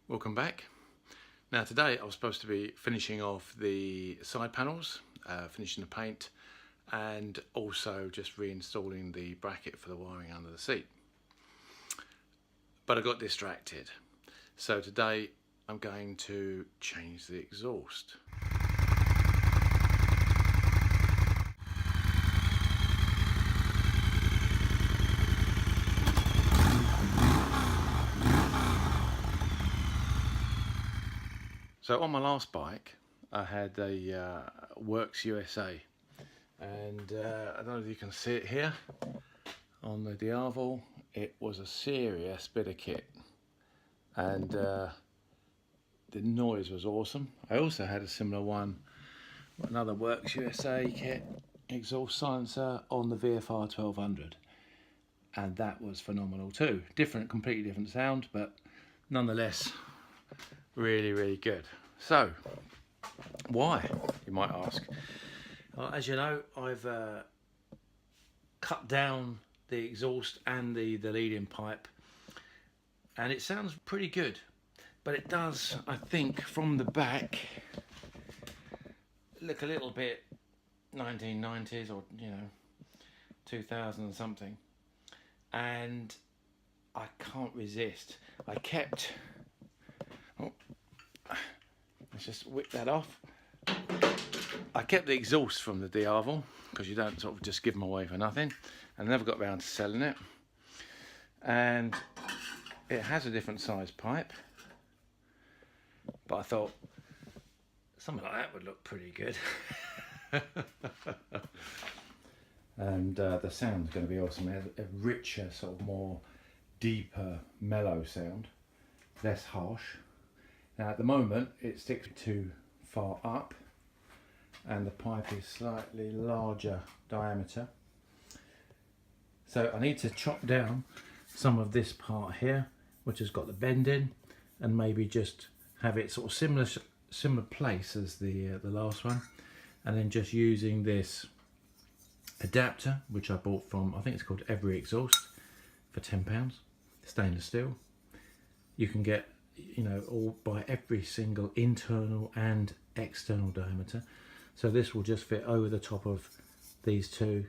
Welcome back. Now today I was supposed to be finishing off the side panels, finishing the paint, and also just reinstalling the bracket for the wiring under the seat. But I got distracted. So today I'm going to change the exhaust. So on my last bike, I had a Werkes USA, and I don't know if you can see it here on the Diavel. It was a serious bit of kit, and the noise was awesome. I also had a similar one, another Werkes USA kit, exhaust silencer on the VFR 1200, and that was phenomenal too. Completely different sound, but nonetheless really good. So why, you might ask? Well, as you know, I've cut down the exhaust and the lead-in pipe, and it sounds pretty good, but it does, I think, from the back look a little bit 1990s or 2000 and something, and I can't resist. Let's just whip that off. I kept the exhaust from the Diavel because you don't sort of just give them away for nothing, and I never got around to selling it. And it has a different size pipe, but I thought something like that would look pretty good. And the sound's going to be awesome. It has a richer, sort of more deeper, mellow sound, less harsh. Now at the moment it sticks too far up, and the pipe is slightly larger diameter, so I need to chop down some of this part here, which has got the bend in, and maybe just have it sort of similar place as the last one, and then just using this adapter which I bought from, I think it's called Every Exhaust, for £10, stainless steel. You can get by every single internal and external diameter, so this will just fit over the top of these two,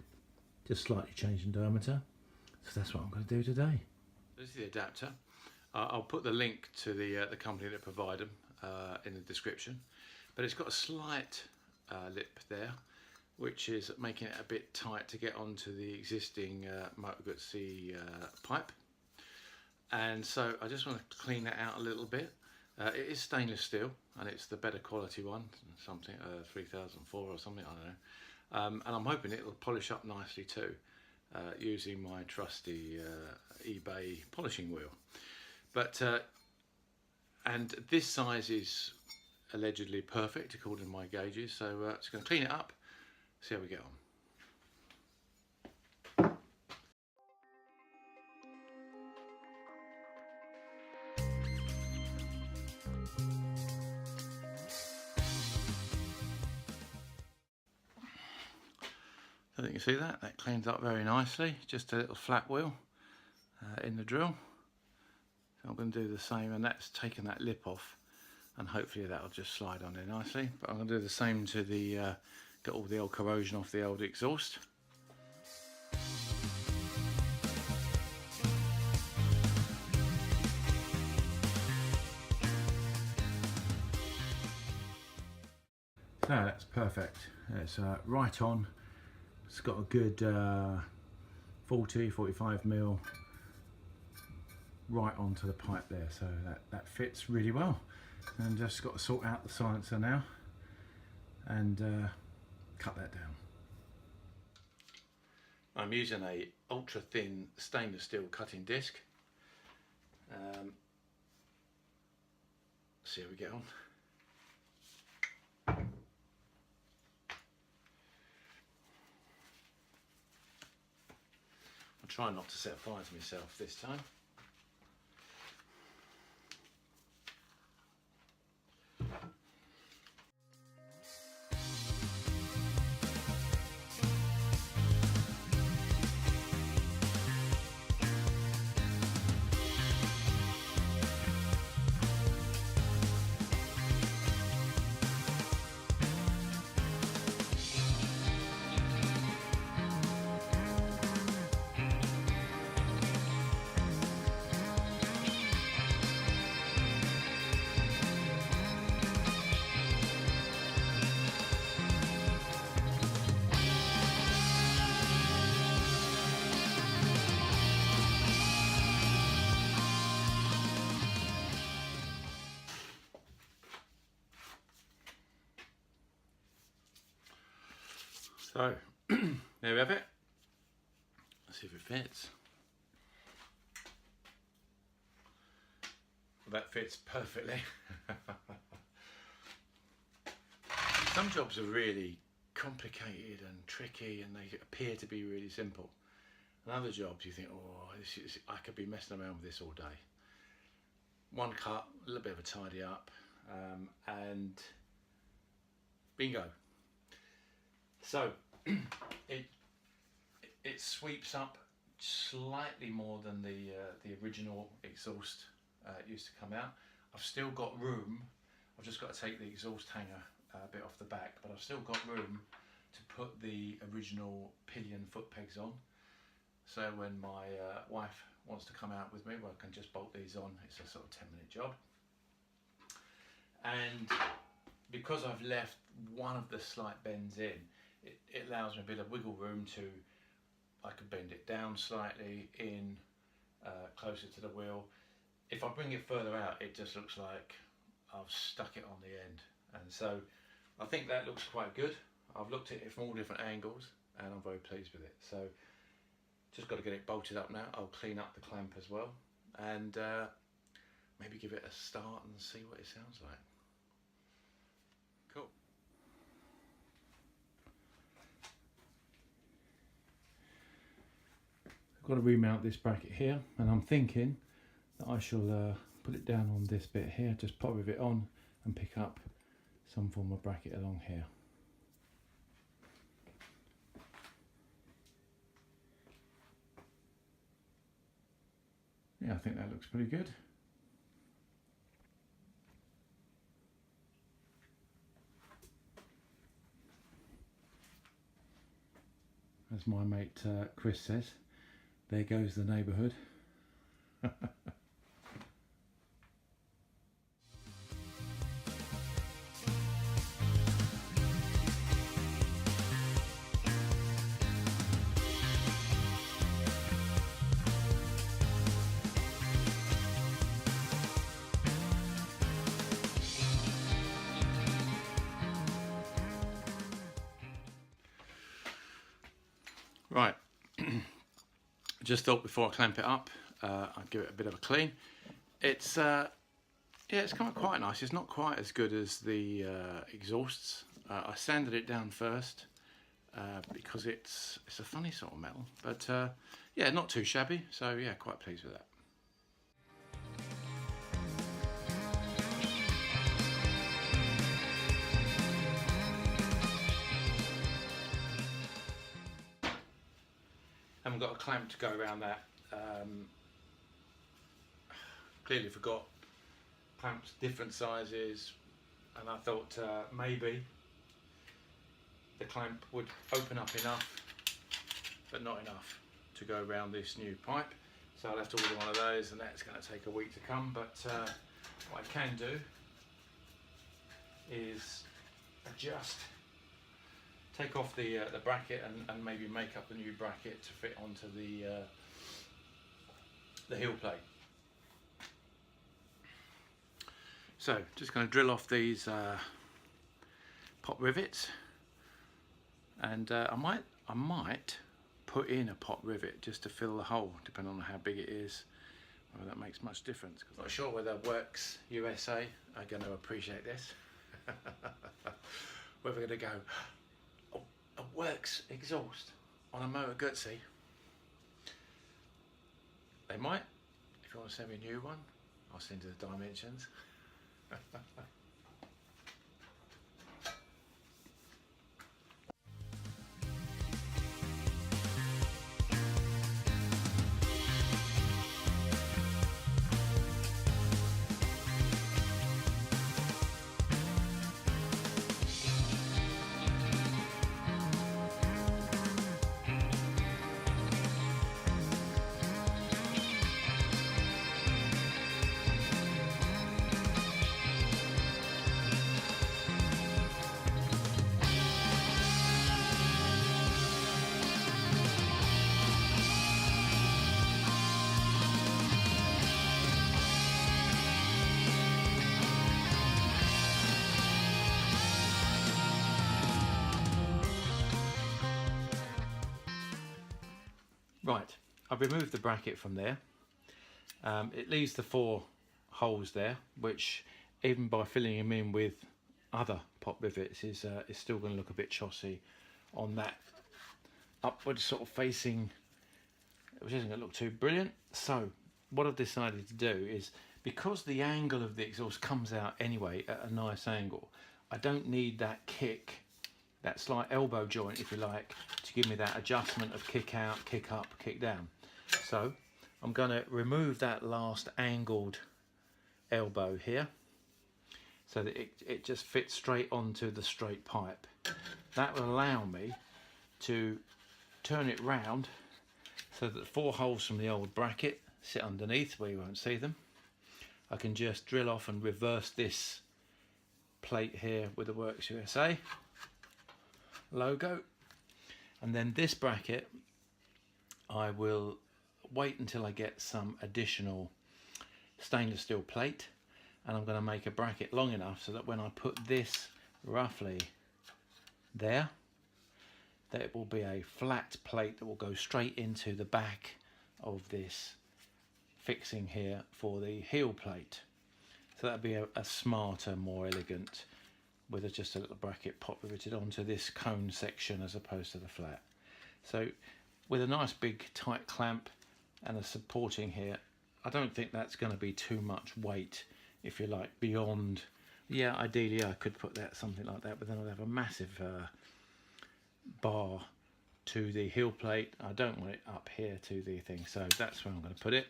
just slightly changing diameter. So that's what I'm going to do today. This is the adapter. I'll put the link to the company that provide them in the description, but it's got a slight lip there, which is making it a bit tight to get onto the existing Moto Guzzi pipe. And so I just want to clean that out a little bit. It is stainless steel, and it's the better quality one, something 3004 or something, I don't know. And I'm hoping it'll polish up nicely too, using my trusty eBay polishing wheel. But and this size is allegedly perfect according to my gauges, so just going to clean it up, see how we get on. I think you see that cleans up very nicely. Just a little flat wheel in the drill. So I'm going to do the same, and that's taken that lip off, and hopefully that'll just slide on there nicely. But I'm going to do the same to the get all the old corrosion off the old exhaust. So that's perfect. It's right on. It's got a good 40-45 mil right onto the pipe there, so that fits really well. And just got to sort out the silencer now and cut that down. I'm using a ultra thin stainless steel cutting disc. See how we get on. Try not to set fire to myself this time. So there we have it. Let's see if it fits. Well, that fits perfectly. Some jobs are really complicated and tricky and they appear to be really simple. And other jobs you think, oh, I could be messing around with this all day. One cut, a little bit of a tidy up, and bingo. So it sweeps up slightly more than the original exhaust used to come out. I've still got room. I've just got to take the exhaust hanger bit off the back, but I've still got room to put the original pillion foot pegs on. So when my wife wants to come out with me, well, I can just bolt these on. It's a sort of 10-minute job. And because I've left one of the slight bends in, it allows me a bit of wiggle room to, I could bend it down slightly in closer to the wheel. If I bring it further out, it just looks like I've stuck it on the end. And so I think that looks quite good. I've looked at it from all different angles and I'm very pleased with it. So just got to get it bolted up now. I'll clean up the clamp as well and maybe give it a start and see what it sounds like. Cool. I've got to remount this bracket here, and I'm thinking that I shall put it down on this bit here, just pop it on and pick up some form of bracket along here. Yeah, I think that looks pretty good. As my mate Chris says, there goes the neighbourhood. Right, just thought before I clamp it up, I'd give it a bit of a clean. It's yeah, it's come out quite nice. It's not quite as good as the exhausts. I sanded it down first because it's a funny sort of metal, but yeah, not too shabby. So yeah, quite pleased with that. Haven't got a clamp to go around that. Clearly forgot clamps different sizes, and I thought maybe the clamp would open up enough, but not enough to go around this new pipe. So I'll have to order one of those, and that's going to take a week to come. But what I can do is adjust. Take off the bracket and maybe make up the new bracket to fit onto the heel plate. So just going to drill off these pot rivets, and I might put in a pot rivet just to fill the hole, depending on how big it is. Whether that makes much difference. I'm not sure whether Werkes USA are going to appreciate this. Whether we're going to go, a Werkes exhaust on a Moto Guzzi. They might. If you want to send me a new one, I'll send you the dimensions. Right, I've removed the bracket from there. It leaves the 4 holes there, which even by filling them in with other pop rivets is still going to look a bit chossy on that upward sort of facing, which isn't going to look too brilliant. So what I've decided to do is, because the angle of the exhaust comes out anyway at a nice angle, I don't need that kick, that slight elbow joint if you like, to give me that adjustment of kick out, kick up, kick down. So I'm going to remove that last angled elbow here so that it just fits straight onto the straight pipe. That will allow me to turn it round so that the 4 holes from the old bracket sit underneath where you won't see them. I can just drill off and reverse this plate here with the Werkes USA logo, and then this bracket I will wait until I get some additional stainless steel plate, and I'm going to make a bracket long enough so that when I put this roughly there, that it will be a flat plate that will go straight into the back of this fixing here for the heel plate. So that'd be a smarter, more elegant, with just a little bracket pop riveted onto this cone section as opposed to the flat. So with a nice big tight clamp and a supporting here, I don't think that's going to be too much weight, if you like, beyond. Yeah, ideally I could put that something like that, but then I'd have a massive bar to the heel plate. I don't want it up here to the thing, so that's where I'm going to put it.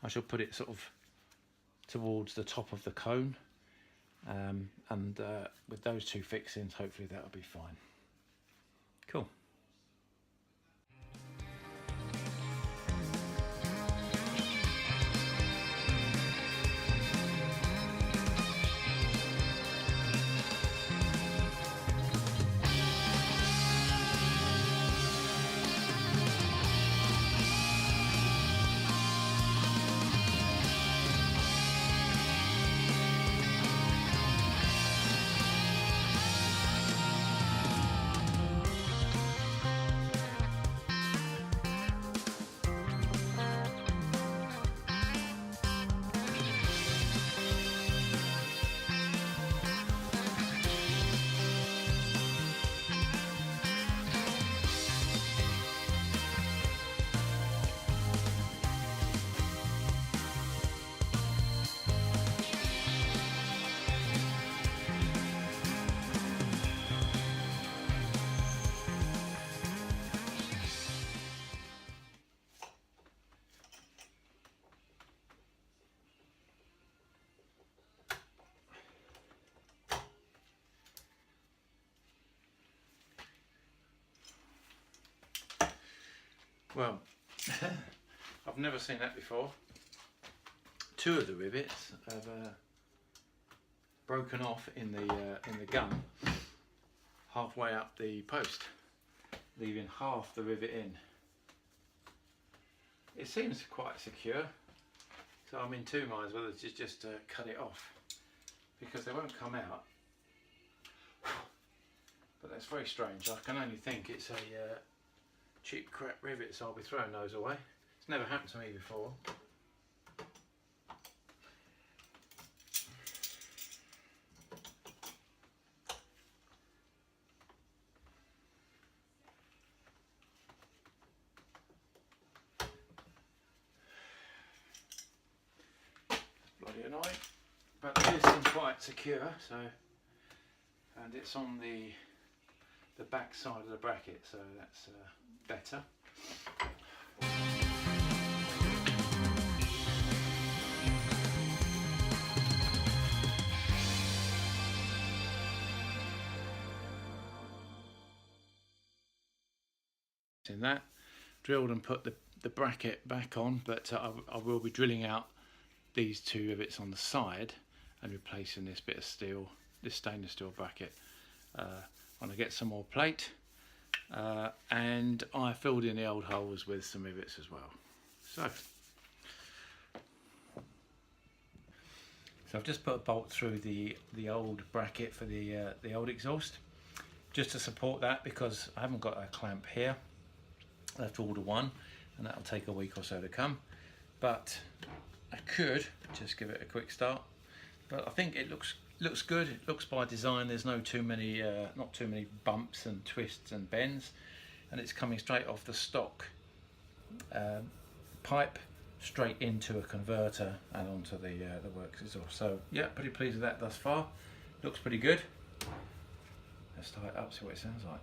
I shall put it sort of towards the top of the cone, and with those 2 fixings, hopefully that'll be fine. Cool. Well, I've never seen that before. 2 of the rivets have broken off in the gun halfway up the post, leaving half the rivet in. It seems quite secure, so I'm in 2 minds whether to just cut it off, because they won't come out. But that's very strange. I can only think it's a cheap crap rivet, so I'll be throwing those away. It's never happened to me before. Bloody annoying, but this is quite secure, so, and it's on the back side of the bracket, so that's better. In that, drilled and put the bracket back on, but I will be drilling out these 2 rivets on the side and replacing this bit of steel, this stainless steel bracket, when I get some more plate, and I filled in the old holes with some rivets as well. So I've just put a bolt through the old bracket for the old exhaust, just to support that, because I haven't got a clamp here. I have to order one, and that'll take a week or so to come. But I could just give it a quick start. But I think it looks good. It looks by design. There's not too many bumps and twists and bends, and it's coming straight off the stock pipe straight into a converter and onto the Werkes exhaust. So yeah, pretty pleased with that thus far. Looks pretty good. Let's start it up, see what it sounds like.